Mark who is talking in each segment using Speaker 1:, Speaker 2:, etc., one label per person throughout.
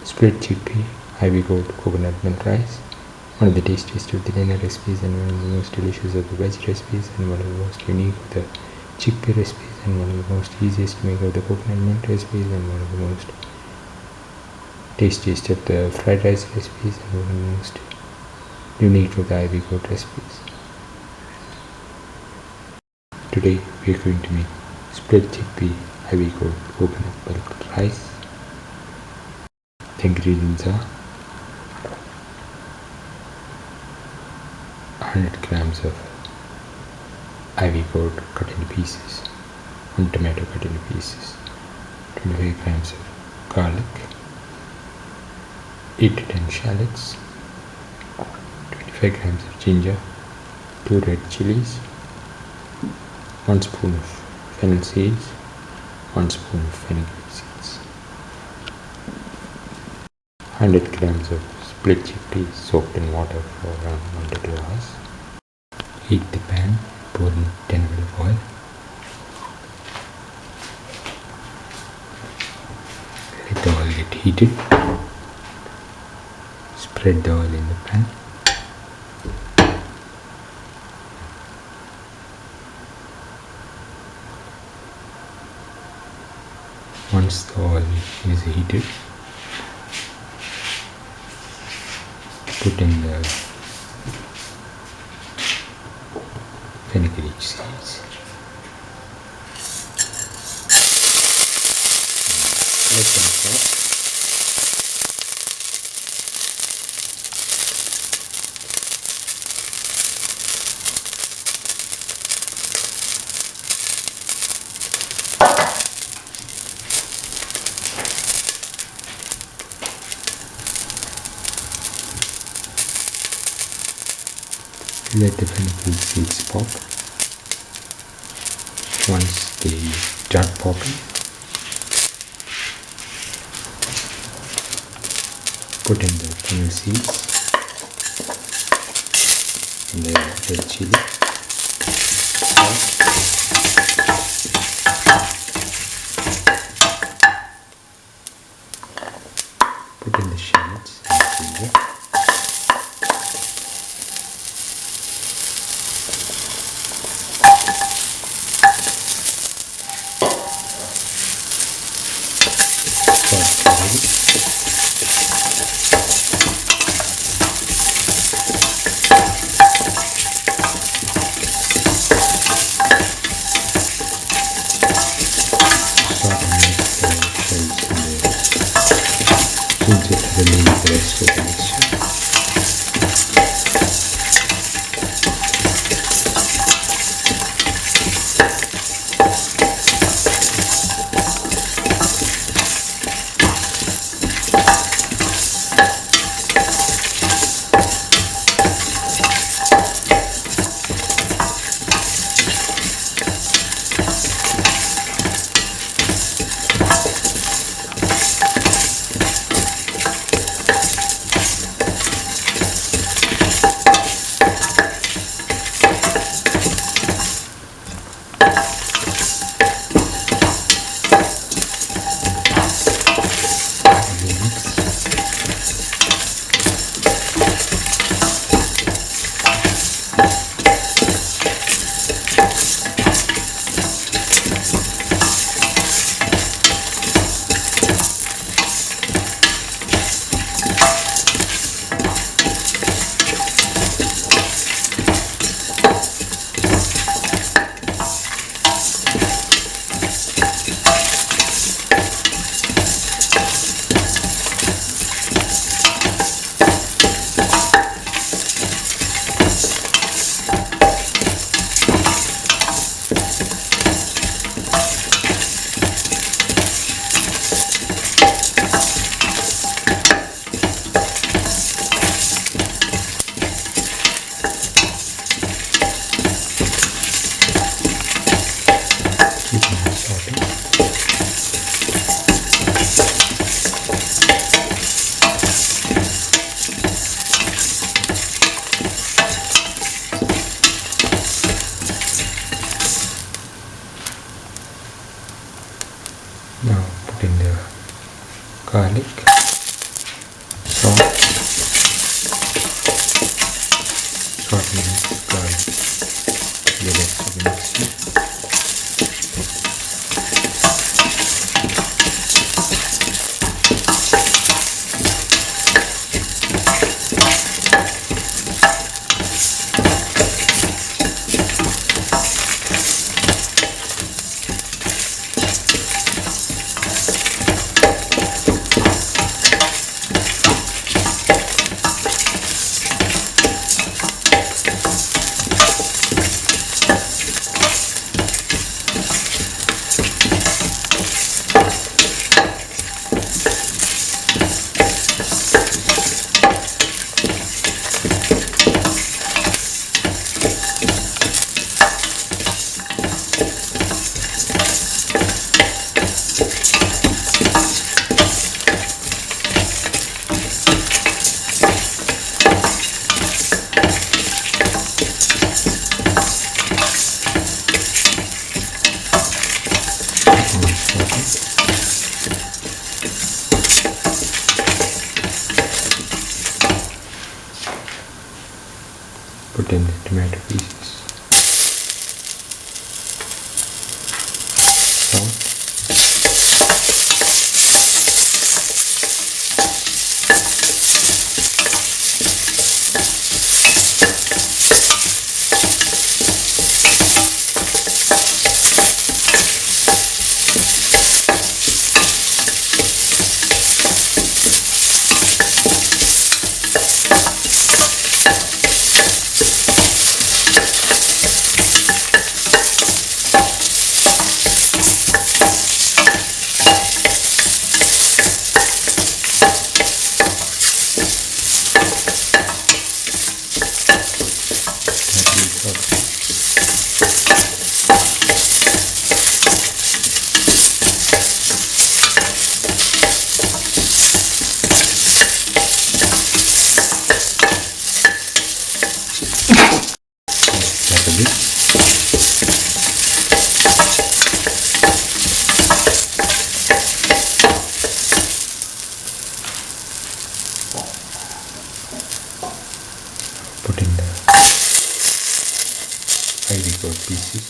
Speaker 1: split chickpea, Ivy Gourd coconut milk rice. One of the tastiest of the dinner recipes and one of the most delicious of the veg recipes and one of the most unique of the chickpea recipes and one of the most easiest to make of the coconut milk recipes and one of the most tastiest of the fried rice recipes and one of the most unique of the Ivy Gourd recipes. Today we are going to make split chickpea Ivy Gourd coconut milk rice. The ingredients are 100 grams of Ivy Gourd cut into pieces, 1 tomato cut into pieces, 25 grams of garlic, 8 to 10 shallots, 25 grams of ginger, 2 red chillies, 1 spoon of fennel seeds, 1 spoon of fenugreek seeds, 100 grams of split chickpeas soaked in water for around 1 to 2 hours. Heat the pan, pour in 10 ml of oil. Let the oil get heated. Spread the oil in the pan. Once the oil is heated, put in the fenugreek seeds. Let them cook. Let the fenugreek seeds pop. Once they start popping, put in the fennel seeds and the red chili. Put in the shallots and ginger. Remove the rest of the mixture. Now put in the garlic. Put in the tomato pieces, salt, put in the Ivy Gourd pieces,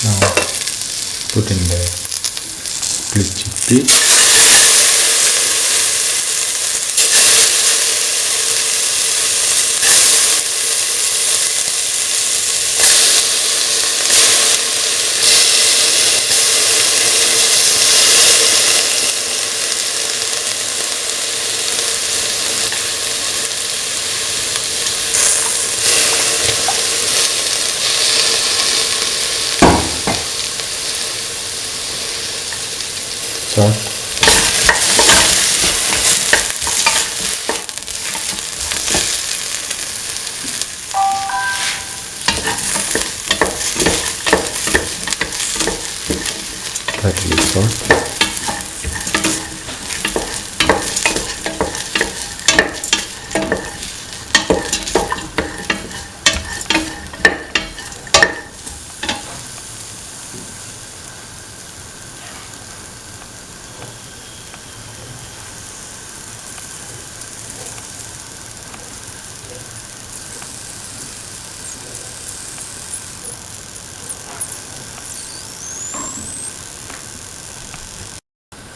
Speaker 1: now put in the split chickpea, salt, lightly salt,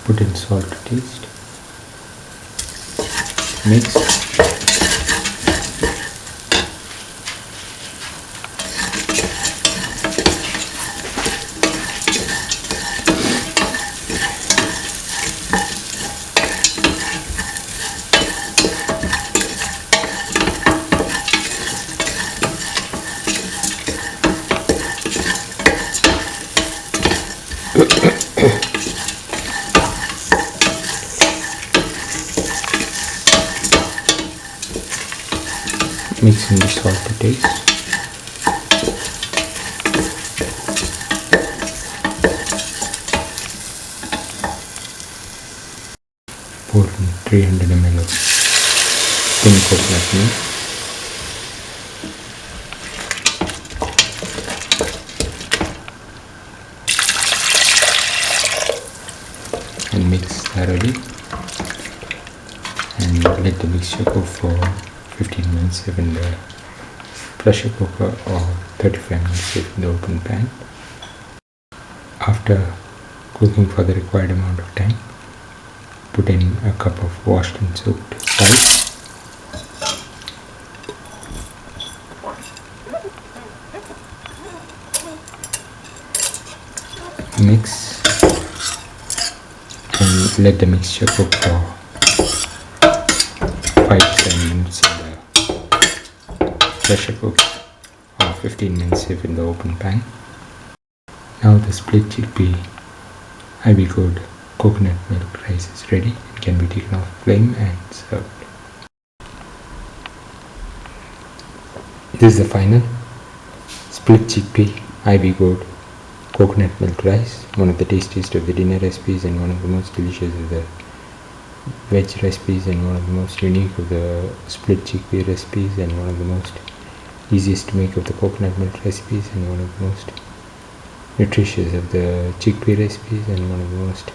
Speaker 1: put in salt to taste, mix, mix in the salt to taste, pour in 300 ml of thin coconut milk, and mix thoroughly. and let the mixture cook for 15 minutes if in the pressure cooker or 35 minutes if in the open pan. After cooking for the required amount of time, put in a cup of washed and soaked rice. Mix and let the mixture cook for 5 to 7 minutes in the pressure cooker or 15 minutes if in the open pan. Now the split chickpea Ivy Gourd coconut milk rice is ready. It can be taken off the flame and served. This is the final split chickpea Ivy Gourd coconut milk rice, one of the tastiest of the dinner recipes and one of the most delicious of the veg recipes and one of the most unique of the split chickpea recipes and one of the most easiest to make of the coconut milk recipes and one of the most nutritious of the chickpea recipes and one of the most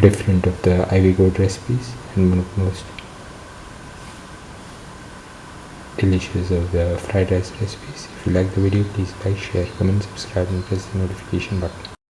Speaker 1: different of the Ivy Gourd recipes and one of the most delicious of the fried rice recipes. If you like the video, please like, share, comment, subscribe and press the notification button.